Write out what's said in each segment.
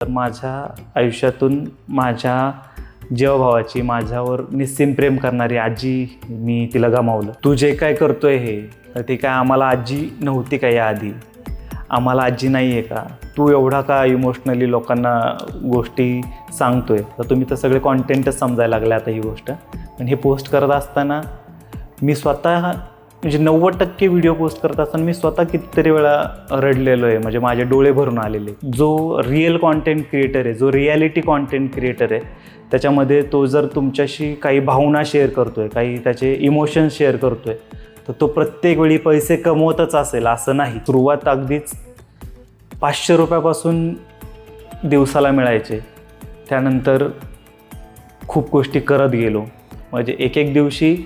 तर माझ्या आयुष्यातून माझ्या जीवभावाची, माझ्यावर निस्सीम प्रेम करणारी आजी मी तिला गमावलं. तू जे काय करतोय हे, तर ते काय आम्हाला आजी नव्हती का याआधी? आम्हाला आजी नाही आहे का? तू एवढा का इमोशनली लोकांना गोष्टी सांगतोय? तर तुम्ही तर सगळे कॉन्टेंटच समजायला लागले आता ही गोष्ट. पण हे पोस्ट करत असताना मी स्वतः म्हणजे 90% व्हिडिओ पोस्ट करत असताना मी स्वतः कितीतरी वेळा रडलेलो आहे. म्हणजे माझे डोळे भरून आलेले. जो रिअल कॉन्टेंट क्रिएटर आहे, जो रिॲलिटी कॉन्टेंट क्रिएटर आहे, त्याच्यामध्ये तो जर तुमच्याशी काही भावना शेअर करतोय, काही त्याचे इमोशन्स शेअर करतोय, तर तो प्रत्येक वेळी पैसे कमवतच असेल असं नाही. सुरुवात अगदीच 500 रुपयापासून दिवसाला मिळायचे. त्यानंतर खूप गोष्टी करत गेलो. म्हणजे एक एक दिवशी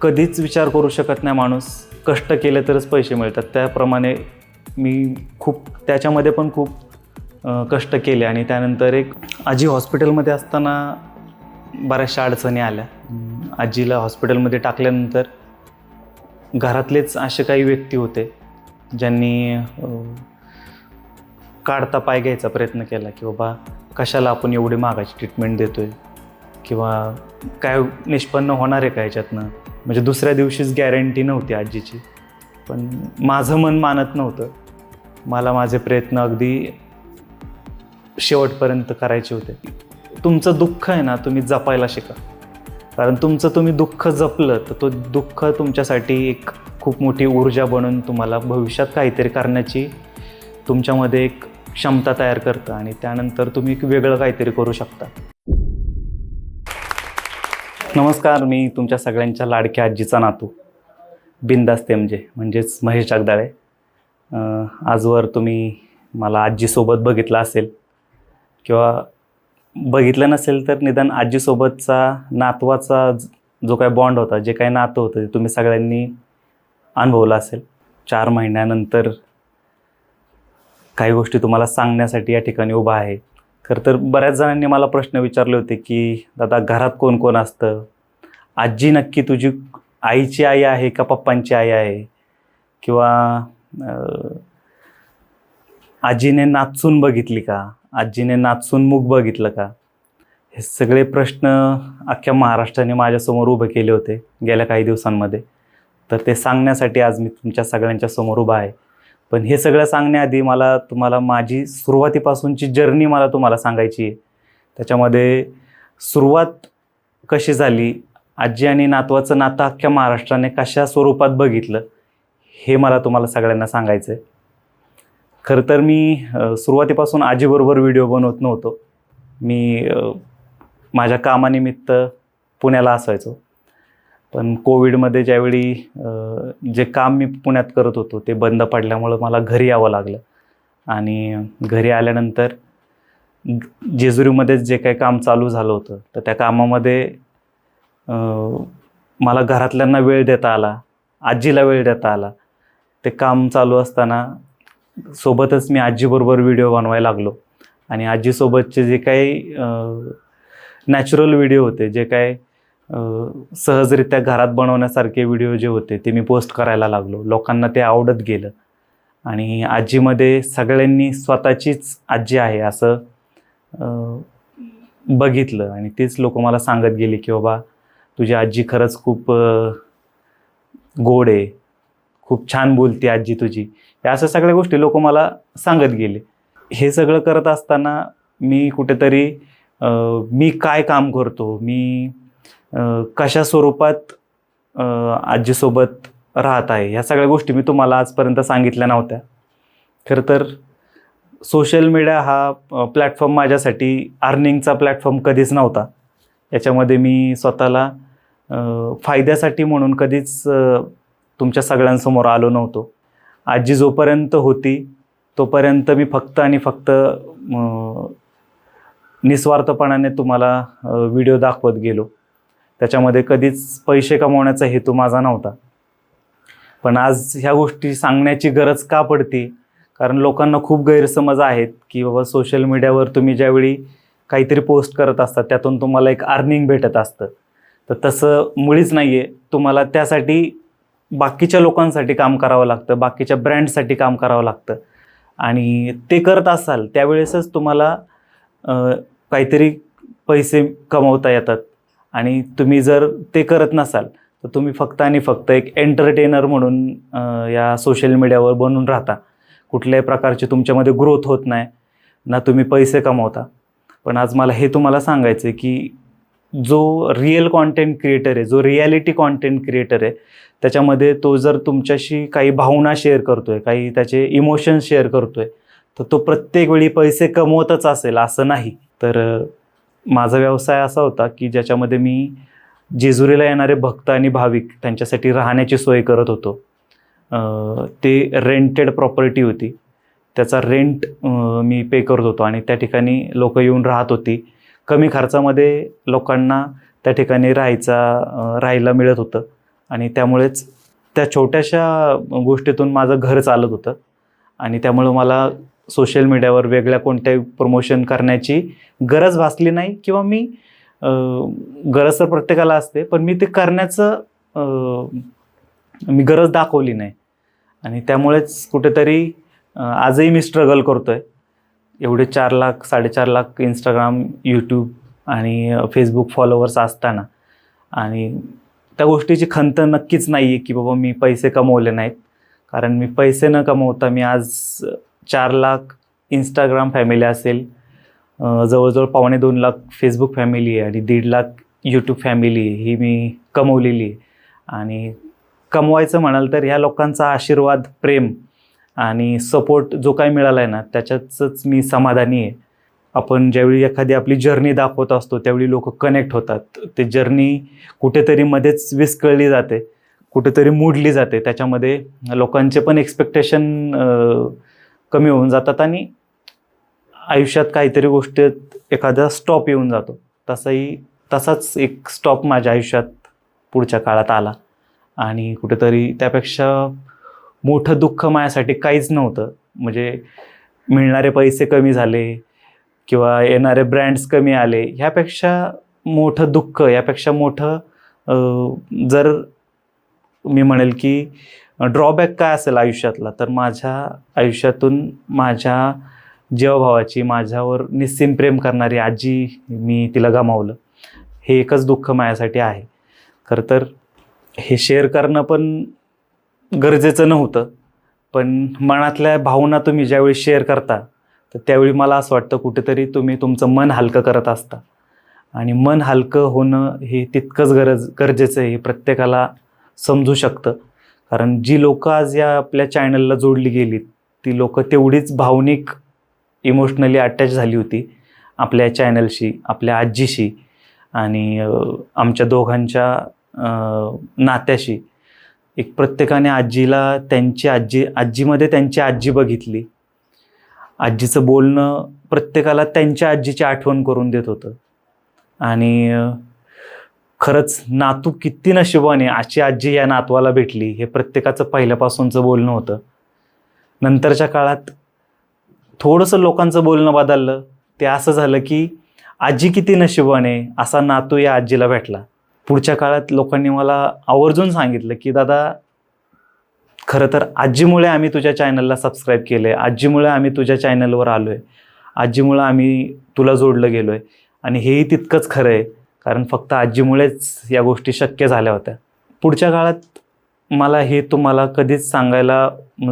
कधीच विचार करू शकत नाही माणूस, कष्ट केले तरच पैसे मिळतात. त्याप्रमाणे मी त्याच्यामध्ये पण खूप कष्ट केले. आणि त्यानंतर एक आजी हॉस्पिटलमध्ये असताना बऱ्याचशा अडचणी आल्या. आजीला हॉस्पिटलमध्ये टाकल्यानंतर घरातलेच असे काही व्यक्ती होते ज्यांनी काढता पाय घ्यायचा प्रयत्न केला की बाबा कशाला आपण एवढी महागाची ट्रीटमेंट देतोय, किंवा काय निष्पन्न होणार आहे का याच्यातनं. म्हणजे दुसऱ्या दिवशीच गॅरंटी नव्हती आजीची. पण माझं मन मानत नव्हतं. मला माझे प्रयत्न अगदी शेवटपर्यंत करायचे होते. तुमचं दुःख आहे ना, तुम्ही जपायला शिका. कारण तुम्ही दुःख जपलं तर तो दुःख तुमच्यासाठी एक खूप मोठी ऊर्जा बनून तुम्हाला भविष्यात काहीतरी करण्याची तुमच्यामध्ये एक क्षमता तयार करतं. आणि त्यानंतर तुम्ही वेगळं काहीतरी करू शकता. नमस्कार, मी तुमच्या सगळ्यांच्या लाडक्या आजीचा नातू बिंदास तेमजे म्हणजेच महेश जगदाळे. आजवर तुम्ही मला आजीसोबत बघितलं असेल, किंवा बघितलं नसेल तर निदान आजीसोबतचा नातवाचा जो काय बॉन्ड होता, जे काही नातं होतं, ते तुम्ही सगळ्यांनी अनुभवलं असेल. 4 महिन्यानंतर काही गोष्टी तुम्हाला सांगण्यासाठी या ठिकाणी उभा आहे. खरं तर बऱ्याच जणांनी मला प्रश्न विचारले होते की दादा, घरात कोण कोण असतं? आजी नक्की तुझी आईची आई आहे का पप्पांची आई आहे? किंवा आजीने नाचून बघितली का? आजीने नाचून मुख बघितलं का? हे सगळे प्रश्न अख्ख्या महाराष्ट्राने माझ्यासमोर उभे केले होते गेल्या काही दिवसांमध्ये. तर ते सांगण्यासाठी आज मी तुमच्या सगळ्यांच्या समोर उभा आहे. पण हे सगळं सांगण्याआधी मला तुम्हाला माझी सुरुवातीपासूनची जर्नी तुम्हाला सांगायची आहे. त्याच्यामध्ये सुरुवात कशी झाली, आजी आणि नातवाचं नातं अख्ख्या महाराष्ट्राने कशा स्वरूपात बघितलं, हे मला तुम्हाला सगळ्यांना सांगायचं आहे. खरं तर मी सुरुवातीपासून आजीबरोबर व्हिडिओ बनवत नव्हतो. मी माझ्या कामानिमित्त पुण्याला असायचो. पण कोविडमध्ये ज्यावेळी जे काम मी पुण्यात करत होतो ते बंद पडल्यामुळं मला घरी यावं लागलं. आणि घरी आल्यानंतर जेजुरीमध्ये जे काही काम चालू झालं होतं, तर त्या कामामध्ये मला घरातल्यांना वेळ देता आला, आजीला वेळ देता आला. ते काम चालू असताना सोबतच मी आजीबरोबर व्हिडिओ बनवायला लागलो. आणि आजीसोबतचे जे काही नॅचरल व्हिडिओ होते, जे काय सहजरित्या घरात बनवण्यासारखे व्हिडिओ जे होते, ते मी पोस्ट करायला लागलो. लोकांना ते आवडत गेलं. आणि आजीमध्ये सगळ्यांनी स्वतःचीच आजी आहे असं बघितलं. आणि तेच लोक मला सांगत गेले की बाबा तुझी आजी खरंच खूप गोड आहे, खूप छान बोलते आजी तुझी. या असं सगळ्या गोष्टी लोक मला सांगत गेले. हे सगळं करत असताना मी कुठेतरी मी काय काम करतो, मी कशा स्वरूपात आजीसोबत राहत आहे, ह्या सगळ्या गोष्टी मी तुम्हाला आजपर्यंत सांगितल्या नव्हत्या. खरं तर सोशल मीडिया हा प्लॅटफॉर्म माझ्यासाठी अर्निंगचा प्लॅटफॉर्म कधीच नव्हता. याच्यामध्ये मी स्वतःला फायद्यासाठी म्हणून कधीच तुमच्या सगळ्यांसमोर आलो नव्हतो. आजी जोपर्यंत होती तोपर्यंत मी फक्त आणि फक्त निस्वार्थपणाने तुम्हाला व्हिडिओ दाखवत गेलो. त्याच्यामध्ये कधीच पैसे कमवण्याचा हेतू माझा नव्हता. पण आज ह्या गोष्टी सांगण्याची गरज का पडते? कारण लोकांना खूप गैरसमज आहेत की बाबा सोशल मीडियावर तुम्ही ज्यावेळी काहीतरी पोस्ट करत असतात त्यातून तुम्हाला एक अर्निंग भेटत असतं. तर तसं मुळीच नाही आहे. तुम्हाला त्यासाठी बाकीच्या लोकांसाठी काम करावं लागतं, बाकीच्या ब्रँडसाठी काम करावं लागतं. आणि ते करत असाल त्यावेळेसच तुम्हाला काहीतरी पैसे कमवता येतात. आणि तुम्ही जर ते करत नसाल तर तुम्ही फक्त आणि फक्त एक एंटरटेनर म्हणून या सोशल मीडियावर बनून राहता. कुठल्याही प्रकारची तुमच्यामध्ये ग्रोथ होत नाही, ना तुम्ही पैसे कमवता. पण आज मला हे तुम्हाला सांगायचं आहे की जो रिअल कॉन्टेंट क्रिएटर आहे, जो रिॲलिटी कॉन्टेंट क्रिएटर आहे, त्याच्यामध्ये तो जर तुमच्याशी काही भावना शेअर करतोय, काही त्याचे इमोशन्स शेअर करतोय, तर तो प्रत्येक वेळी पैसे कमवतच असेल असं नाही. तर माझा व्यवसाय असा होता की ज्याच्यामध्ये मी जेजुरीला येणारे भक्त आणि भाविक त्यांच्यासाठी राहण्याची सोय करत होतो. ते रेंटेड प्रॉपर्टी होती, त्याचा रेंट मी पे करत होतो आणि त्या ठिकाणी लोक येऊन राहत होती. कमी खर्चामध्ये लोकांना त्या ठिकाणी राहायला मिळत होतं आणि त्यामुळेच त्या छोट्याशा गोष्टीतून माझं घर चालत होतं. आणि त्यामुळं मला सोशल मीडियावर वेगळ्या कोणत्याही प्रमोशन करण्याची गरज भासली नाही, किंवा मी गरज तर प्रत्येकाला असते, पण मी ते करण्याचं मी गरज दाखवली नाही. आणि त्यामुळेच कुठेतरी आजही मी स्ट्रगल करतो आहे. एवढे 4 लाख 4.5 लाख इंस्टाग्राम, यूट्यूब आणि फेसबुक फॉलोवर्स असताना, आणि त्या गोष्टीची खंत नक्कीच नाही आहे की बाबा मी पैसे कमवले नाहीत. कारण मी पैसे न कमवता मी आज 4 लाख इंस्टाग्राम फॅमिली असेल, जवळजवळ 2.25 लाख फेसबुक फॅमिली आहे आणि 1.5 लाख यूट्यूब फॅमिली आहे, ही मी कमवलेली आहे. आणि कमवायचं म्हणाल तर ह्या लोकांचा आशीर्वाद, प्रेम आणि सपोर्ट जो काही मिळाला आहे ना, त्याच्यातच मी समाधानी आहे. आपण ज्यावेळी एखादी आपली जर्नी दाखवत असतो त्यावेळी लोक कनेक्ट होतात. ते जर्नी कुठेतरी मध्येच विस्कळली जाते, कुठेतरी मोडली जाते. त्याच्यामध्ये लोकांचे पण एक्सपेक्टेशन कमी होऊन जातात आणि आयुष्यात काहीतरी गोष्टीत एखादा स्टॉप येऊन जातो. तसाच एक स्टॉप माझ्या आयुष्यात पुढच्या काळात आला. आणि कुठेतरी त्यापेक्षा मोठं दुःख माझ्यासाठी काहीच नव्हतं. म्हणजे मिळणारे पैसे कमी झाले किंवा येणारे ब्रँड्स कमी आले, ह्यापेक्षा मोठं दुःख, यापेक्षा मोठं जर मी म्हणेल की ड्रॉबॅक काय असेल आयुष्यातला, तर माझ्या आयुष्यातून माझ्या जीवभावाची, माझ्यावर निस्सीम प्रेम करणारी आजी, मी तिला गमावलं. हे एकच दुःख माझ्यासाठी आहे. खरं तर हे शेअर करणं पण गरजेचं नव्हतं, पण मनातल्या भावना तुम्ही ज्यावेळी शेअर करता तर त्यावेळी मला असं वाटतं कुठेतरी तुम्ही तुमचं मन हलकं करत असता. आणि मन हलकं होणं हे तितकंच गरजेचं आहे, हे प्रत्येकाला समजू शकतं. कारण जी लोकं आज या आपल्या चॅनलला जोडली गेली, ती लोकं तेवढीच भावनिक, इमोशनली अटॅच झाली होती आपल्या चॅनलशी, आपल्या आजीशी आणि आमच्या दोघांच्या नात्याशी. एक प्रत्येकाने आजीला त्यांची आजीमध्ये त्यांची आजी बघितली. आजीचं बोलणं प्रत्येकाला त्यांच्या आजीची आठवण करून देत होतं. आणि खरंच नातू किती नशिबाने अशी आजी या नातवाला भेटली, हे प्रत्येकाचं पहिल्यापासूनचं बोलणं होतं. नंतरच्या काळात थोडंसं लोकांचं बोलणं बदललं. ते असं झालं की आजी किती नशिबाने असा नातू या आजीला भेटला. पुढच्या काळात लोकांनी मला आवर्जून सांगितलं की दादा, खरं तर आजीमुळे आम्ही तुझ्या चॅनलला सबस्क्राईब केलं आहे, आजीमुळे आम्ही तुझ्या चॅनलवर आलो आहे, आजीमुळं आम्ही तुला जोडलं गेलो आहे. आणि हेही तितकंच खरं आहे, कारण फक्त आजीमुळेच या गोष्टी शक्य झाल्या होत्या. पुढच्या काळात मला हे तुम्हाला कधीच सांगायला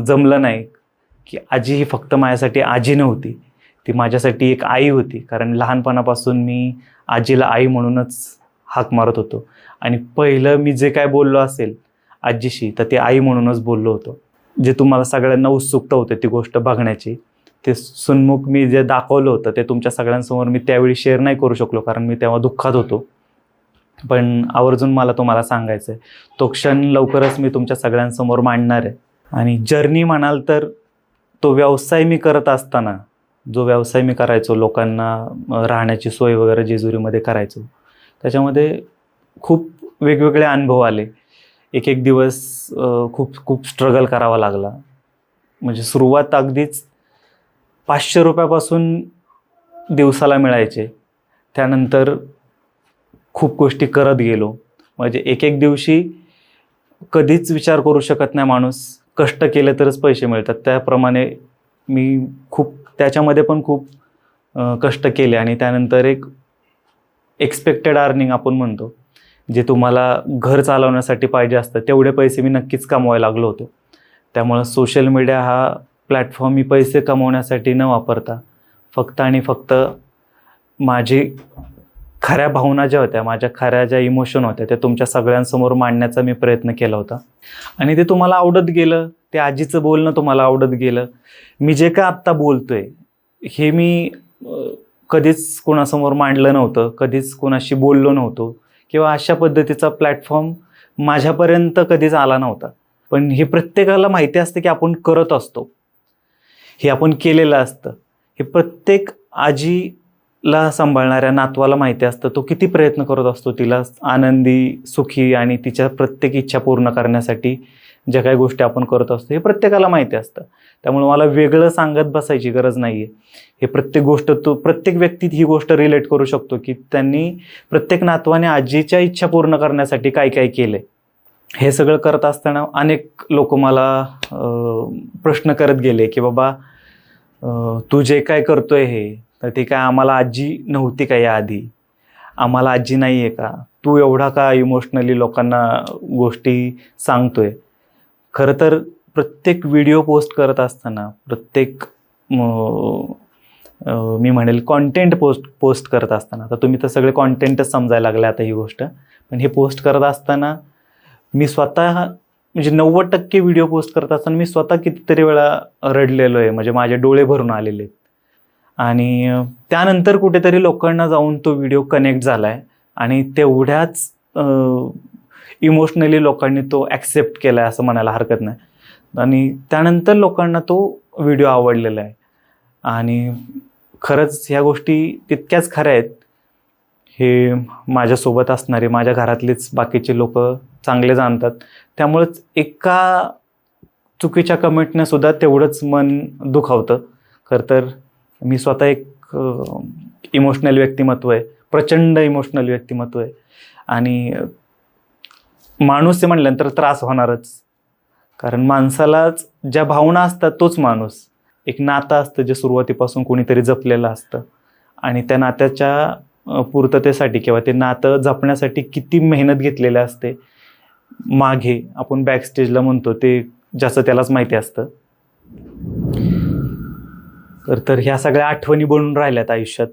जमलं नाही की आजी ही फक्त माझ्यासाठी आजी नव्हती, ती माझ्यासाठी एक आई होती. कारण लहानपणापासून मी आजीला आई म्हणूनच हाक मारत होतो. आणि पहिलं मी जे काय बोललो असेल आजीशी, तर ते आई म्हणूनच बोललो होतो. जे तुम्हाला सगळ्यांना उत्सुकता होते ती गोष्ट बघण्याची, ते सुन्मुख मी जे दाखवलं होतं ते तुमच्या सगळ्यांसमोर मी त्यावेळी शेअर नाही करू शकलो, कारण मी तेव्हा दुःखात होतो. पण आवर्जून मला तुम्हाला सांगायचं आहे, तो क्षण लवकरच मी तुमच्या सगळ्यांसमोर मांडणार आहे. आणि जर्नी म्हणाल तर तो व्यवसाय मी करत असताना, जो व्यवसाय मी करायचो, लोकांना राहण्याची सोय वगैरे जेजुरीमध्ये करायचो, त्याच्यामध्ये खूप वेगवेगळे अनुभव आले. एक दिवस खूप स्ट्रगल करावा लागला. म्हणजे सुरुवात अगदीच 500 रुपयापासून दिवसाला मिळायचे. त्यानंतर खूप गोष्टी करत गेलो. म्हणजे एक दिवशी कधीच विचार करू शकत नाही माणूस, कष्ट केले तरच पैसे मिळतात, त्याप्रमाणे मी खूप त्याच्यामध्ये पण खूप कष्ट केले आणि त्यानंतर एक एक्सपेक्टेड अर्निंग आपण म्हणतो, जे तुम्हाला घर चालवण्यासाठी पाहिजे असतं तेवढे पैसे मी नक्कीच कमवायला लागलो होतो. त्यामुळं सोशल मीडिया हा प्लॅटफॉर्म मी पैसे कमवण्यासाठी न वापरता फक्त आणि फक्त माझी खऱ्या भावना ज्या होत्या, माझ्या खऱ्या ज्या इमोशन होत्या त्या तुमच्या सगळ्यांसमोर मांडण्याचा मी प्रयत्न केला होता. आणि ते तुम्हाला आवडत गेलं, ते आजीचं बोलणं तुम्हाला आवडत गेलं. मी जे काय आत्ता बोलतोय हे मी कधीच कोणासमोर मांडलं नव्हतं, कधीच कोणाशी बोललो नव्हतो किंवा अशा पद्धतीचा प्लॅटफॉर्म माझ्यापर्यंत कधीच आला नव्हता. पण हे प्रत्येकाला माहिती असतं की आपण करत असतो, हे आपण केलेलं असतं. हे प्रत्येक आजीला सांभाळणाऱ्या नातवाला माहिती असतं तो किती प्रयत्न करत असतो तिला आनंदी, सुखी आणि तिच्या प्रत्येक इच्छा पूर्ण करण्यासाठी ज्या काही गोष्टी आपण करत असतो हे प्रत्येकाला माहिती असतं. त्यामुळे मला वेगळं सांगत बसायची गरज नाही आहे. हे प्रत्येक गोष्ट प्रत्येक व्यक्ती ही गोष्ट रिलेट करू शकतो की त्यांनी प्रत्येक नातवाने आजीच्या इच्छा पूर्ण करण्यासाठी काय काय केलं आहे. हे सगळं करत असताना अनेक लोक मला प्रश्न करत गेले की बाबा तू जे काय करतोय हे तर ते काय आम्हाला आजी नव्हती का याआधी, आम्हाला आजी नाही आहे का, तू एवढा का इमोशनली लोकांना गोष्टी सांगतोय. खरं तर प्रत्येक व्हिडिओ पोस्ट करत असताना प्रत्येक मी म्हणेल कॉन्टेंट पोस्ट करत असताना, आता तुम्ही तर सगळे कॉन्टेंटच समजायला लागले आता ही गोष्ट, पण हे पोस्ट करत असताना मी स्वतः म्हणजे 90% व्हिडिओ पोस्ट करत असताना मी स्वतः कितीतरी वेळा रडलेलो आहे, म्हणजे माझे डोळे भरून आलेले आहेत. आणि त्यानंतर कुठेतरी लोकांना जाऊन तो व्हिडिओ कनेक्ट झाला आहे आणि तेवढ्याच इमोशनली लोकांनी तो ॲक्सेप्ट केला आहे असं म्हणायला हरकत नाही. आणि त्यानंतर लोकांना तो व्हिडिओ आवडलेला आहे. आणि खरंच ह्या गोष्टी तितक्याच खऱ्या आहेत. हे माझ्यासोबत असणारे माझ्या घरातलेच बाकीचे लोक चांगले जाणतात. त्यामुळंच एका चुकीच्या कमेंटने सुद्धा तेवढंच मन दुखावतं. खरं तर मी स्वतः एक इमोशनल व्यक्तिमत्व आहे, प्रचंड इमोशनल व्यक्तिमत्व आहे. आणि माणूस आहे म्हटल्यानंतर त्रास होणारच, कारण माणसालाच ज्या भावना असतात तोच माणूस. एक नातं असतं जे सुरुवातीपासून कोणीतरी जपलेलं असतं आणि त्या नात्याच्या पूर्ततेसाठी किंवा ते नातं जपण्यासाठी किती मेहनत घेतलेली असते मागे, आपण बॅकस्टेजला म्हणतो, ते ज्याचं त्यालाच माहिती असतं. तर ह्या सगळ्या आठवणी बनून राहिल्यात आयुष्यात.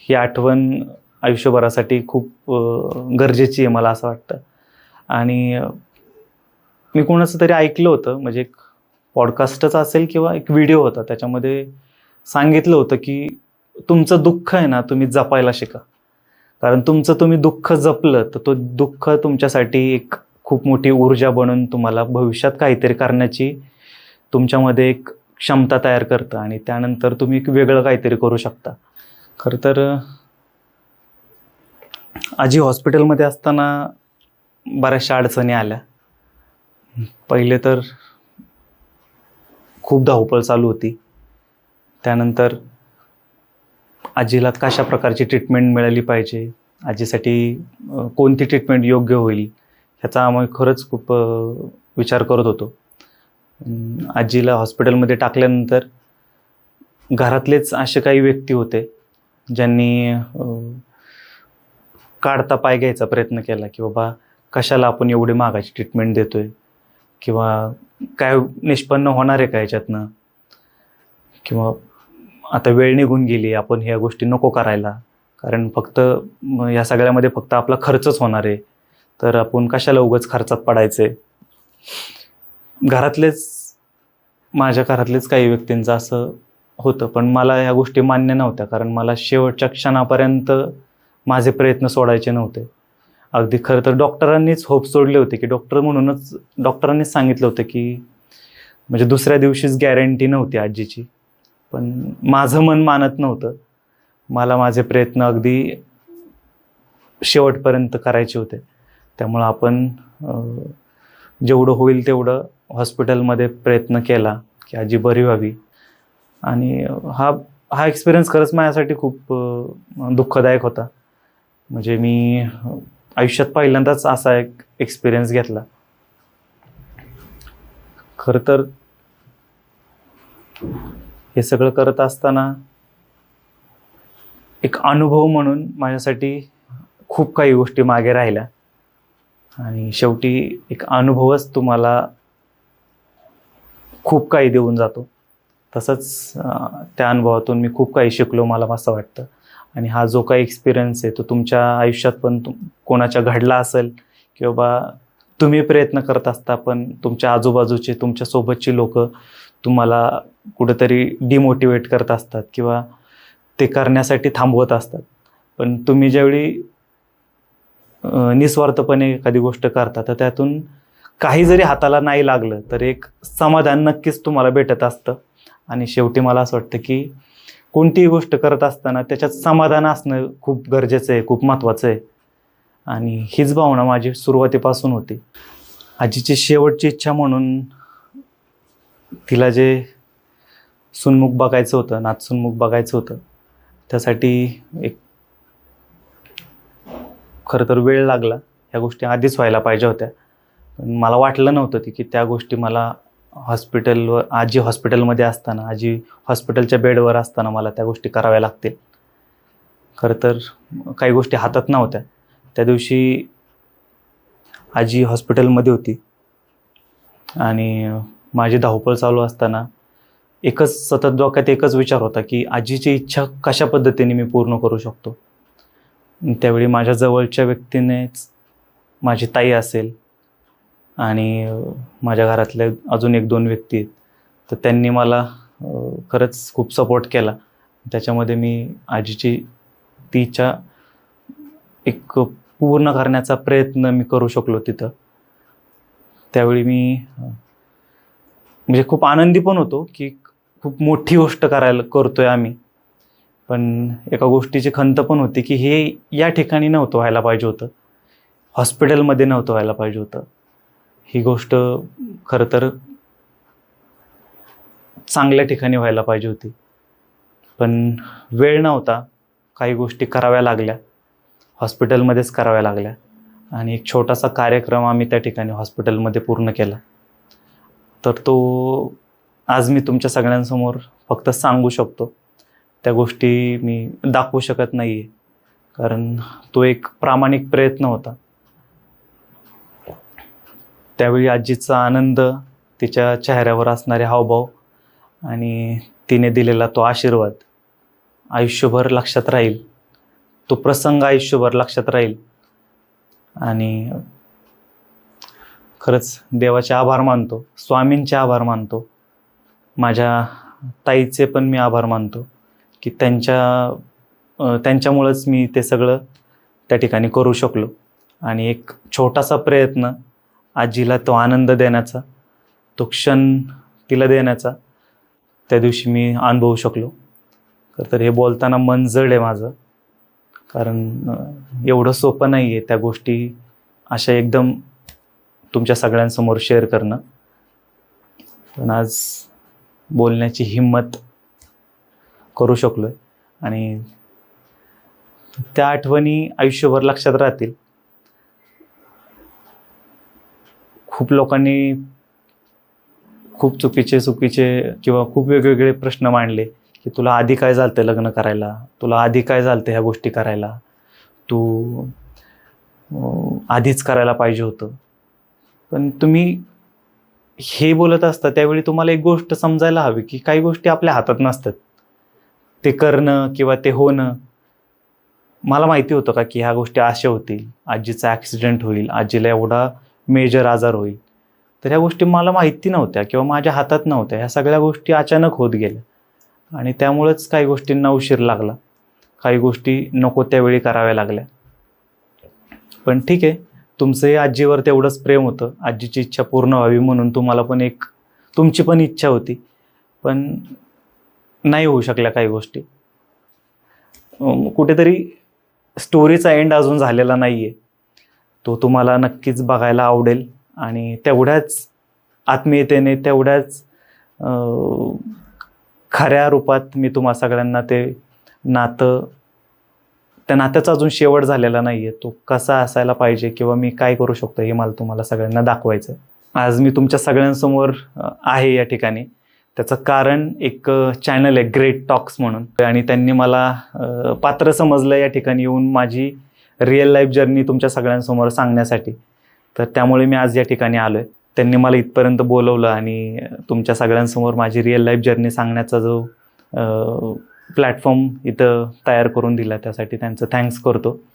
ही आठवण आयुष्यभरासाठी खूप गरजेची आहे मला असं वाटतं. आणि मी कोणाचं तरी ऐकलं होतं, म्हणजे एक पॉडकास्टच असेल किंवा एक व्हिडिओ होता, त्याच्यामध्ये सांगितलं होतं की तुमचं दुःख आहे ना तुम्ही जपायला शिका, कारण तुमचं तुम्ही दुःख जपलं तर तो दुःख तुमच्यासाठी एक खूप मोठी ऊर्जा बनून तुम्हाला भविष्यात काहीतरी करण्याची तुमच्यामध्ये एक क्षमता तयार करतं आणि त्यानंतर तुम्ही एक वेगळं काहीतरी करू शकता. खरं तर आजी हॉस्पिटलमध्ये असताना बऱ्याचशा अडचणी आल्या. पहिले तर खूप धावपळ चालू होती. त्यानंतर आजीला कशा प्रकारची ट्रीटमेंट मिळाली पाहिजे, आजीसाठी कोणती ट्रीटमेंट योग्य होईल ह्याचा आम्ही खरंच खूप विचार करत होतो. आजीला हॉस्पिटलमध्ये टाकल्यानंतर घरातलेच असे काही व्यक्ती होते ज्यांनी काढता पाय घ्यायचा प्रयत्न केला की बाबा कशाला आपण एवढी महागाची ट्रीटमेंट देतोय किंवा काय निष्पन्न होणार आहे का याच्यातनं, किंवा आता वेळ निघून गेली, आपण ह्या गोष्टी नको करायला, कारण फक्त ह्या सगळ्यामध्ये फक्त आपला खर्चच होणार आहे, तर आपण कशाला उगाच खर्चात पडायचे. माझ्या घरातलेच काही व्यक्तींचं असं होतं, पण मला ह्या गोष्टी मान्य नव्हत्या, कारण मला शेवटच्या क्षणापर्यंत माझे प्रयत्न सोडायचे नव्हते. अगदी खरं तर डॉक्टरांनीच होप सोडले होते की डॉक्टरांनीच सांगितलं होतं की म्हणजे दुसऱ्या दिवशीच गॅरंटी नव्हती आजीची, पण माझं मन मानत नव्हतं. मला माझे प्रयत्न अगदी शेवटपर्यंत करायचे होते. त्यामुळं आपण जेवढं होईल तेवढं हॉस्पिटलमध्ये प्रयत्न केला की आजी बरी व्हावी. आणि हा एक्सपिरियन्स खरंच माझ्यासाठी खूप दुःखदायक होता. म्हणजे मी आयुष्यात पहिल्यांदाच असा एक एक्सपिरियन्स घेतला. खरं तर हे सगळं करत असताना एक अनुभव म्हणून माझ्यासाठी खूप काही गोष्टी मागे राहिल्या आणि शेवटी एक अनुभवच तुम्हाला खूप काही देऊन जातो. तसंच त्या अनुभवातून मी खूप काही शिकलो मला असं वाटतं. आणि हा जो काही एक्सपिरियन्स आहे तो तुमच्या आयुष्यात पण कोणाच्या घडला असेल किंवा बा तुम्ही प्रयत्न करत असता पण तुमच्या आजूबाजूचे तुमच्यासोबतची लोक तुम्हाला कुठेतरी डिमोटिवेट करत असतात किंवा ते करण्यासाठी थांबवत असतात. पण तुम्ही ज्यावेळी निस्वार्थपणे एखादी गोष्ट करता तर त्यातून काही जरी हाताला नाही लागलं तर एक समाधान नक्कीच तुम्हाला भेटत असतं. आणि शेवटी मला असं वाटतं की कोणतीही गोष्ट करत असताना त्याच्यात समाधान असणं खूप गरजेचं आहे, खूप महत्त्वाचं आहे. आणि हीच भावना माझी सुरुवातीपासून होती. आजीची शेवटची इच्छा म्हणून तिला जे सुनमुख बघायचं होतं, नातसुनमुख बघायचं होतं, त्यासाठी एक खरं तर वेळ लागला. ह्या गोष्टी आधीच व्हायला पाहिजे होत्या. पण मला वाटलं नव्हतं की त्या गोष्टी मला आजी हॉस्पिटलमध्ये असताना, आजी हॉस्पिटलच्या बेडवर असताना मला त्या गोष्टी कराव्या लागतील. खरं तर काही गोष्टी हातात नव्हत्या. त्या दिवशी आजी हॉस्पिटलमध्ये होती आणि माझी धावपळ चालू असताना सतत डोक्यात एकच विचार होता की आजीची इच्छा कशा पद्धतीने मी पूर्ण करू शकतो. त्यावेळी माझ्या जवळच्या व्यक्तीनेच माझी ताई असेल आणि माझ्या घरातले अजून 1-2 व्यक्ती आहेत, तर त्यांनी मला खरंच खूप सपोर्ट केला. त्याच्यामध्ये मी आजीची ती इच्छा एक पूर्ण करण्याचा प्रयत्न मी करू शकलो तिथं. त्यावेळी मी म्हणजे खूप आनंदी पण होतो की खूप मोठी गोष्ट करतोय आम्ही. पण एका गोष्टीची खंत पण होती की हे या ठिकाणी नव्हतं व्हायला पाहिजे होतं, हॉस्पिटलमध्ये नव्हतं व्हायला पाहिजे होतं. ही गोष्ट खरं तर चांगल्या ठिकाणी व्हायला पाहिजे होती. पण वेळ नव्हता, काही गोष्टी कराव्या लागल्या, हॉस्पिटलमध्येच कराव्या लागल्या. आणि एक छोटासा कार्यक्रम आम्ही त्या ठिकाणी हॉस्पिटलमध्ये पूर्ण केला. तर तो आज मी तुमच्या सगळ्यांसमोर फक्त सांगू शकतो. त्या गोष्टी मी दाखवू शकत नाही आहे, कारण तो एक प्रामाणिक प्रयत्न होता. त्यावेळी आजीचा आनंद, तिच्या चेहऱ्यावर असणारे हावभाव आणि तिने दिलेला तो आशीर्वाद आयुष्यभर लक्षात राहील. तो प्रसंग आयुष्यभर लक्षात राहील. आणि खरंच देवाचे आभार मानतो, स्वामींचे आभार मानतो, माझ्या ताईचे पण मी आभार मानतो की त्यांच्यामुळंच मी ते सगळं त्या ठिकाणी करू शकलो. आणि एक छोटासा प्रयत्न आजीला तो आनंद देण्याचा, तो क्षण तिला देण्याचा त्या दिवशी मी अनुभवू शकलो. तर हे बोलताना मन जड आहे माझं, कारण एवढं सोपं नाही आहे त्या गोष्टी अशा एकदम तुमच्या सगळ्यांसमोर शेअर करणं. पण आज बोलण्याची हिंमत करू शकलो आहे आणि त्या आठवणी आयुष्यभर लक्षात राहतील. खूप लोकांनी खूप चुकीचे किंवा खूप वेगवेगळे प्रश्न मांडले की तुला आधी काय झालं लग्न करायला, तुला आधी काय झालं ह्या गोष्टी करायला, तू आधीच करायला पाहिजे होतं. पण तुम्ही हे बोलत असता त्यावेळी तुम्हाला एक गोष्ट समजायला हवी की काही गोष्टी आपल्या हातात नसतात. ते करणं किंवा ते होणं. मला माहिती होतं का की ह्या गोष्टी अशा होतील, आजीचा ॲक्सिडेंट होईल, आजीला एवढा मेजर आजार होईल. तर ह्या गोष्टी मला माहिती नव्हत्या किंवा माझ्या हातात नव्हत्या. ह्या सगळ्या गोष्टी अचानक होत गेल्या आणि त्यामुळंच काही गोष्टींना उशीर लागला, काही गोष्टी नको त्यावेळी कराव्या लागल्या. पण ठीक आहे, तुमचंही आजीवर तेवढंच प्रेम होतं, आजीची इच्छा पूर्ण व्हावी म्हणून तुम्हाला पण तुमची पण इच्छा होती. पण नाही होऊ शकल्या काही गोष्टी. कुठेतरी स्टोरीचा एंड अजून झालेला नाही आहे. तो तुम्हाला नक्कीच बघायला आवडेल आणि तेवढ्याच आत्मीयतेने, तेवढ्याच खऱ्या रूपात मी तुम्हा सगळ्यांना त्या नात्याचा अजून शेवट झालेला नाही आहे. तो कसा असायला पाहिजे किंवा मी काय करू शकतो हे मला तुम्हाला सगळ्यांना दाखवायचं आहे. आज मी तुमच्या सगळ्यांसमोर आहे या ठिकाणी. त्याचं कारण एक चॅनल आहे ग्रेट टॉक्स म्हणून, आणि त्यांनी मला पात्र समजलं या ठिकाणी येऊन माझी रिअल लाईफ जर्नी तुमच्या सगळ्यांसमोर सांगण्यासाठी. तर त्यामुळे मी आज या ठिकाणी आलो आहे. त्यांनी मला इथपर्यंत बोलवलं आणि तुमच्या सगळ्यांसमोर माझी रिअल लाईफ जर्नी सांगण्याचा जो प्लॅटफॉर्म इथं तयार करून दिला त्यासाठी त्यांचं थँक्स करतो.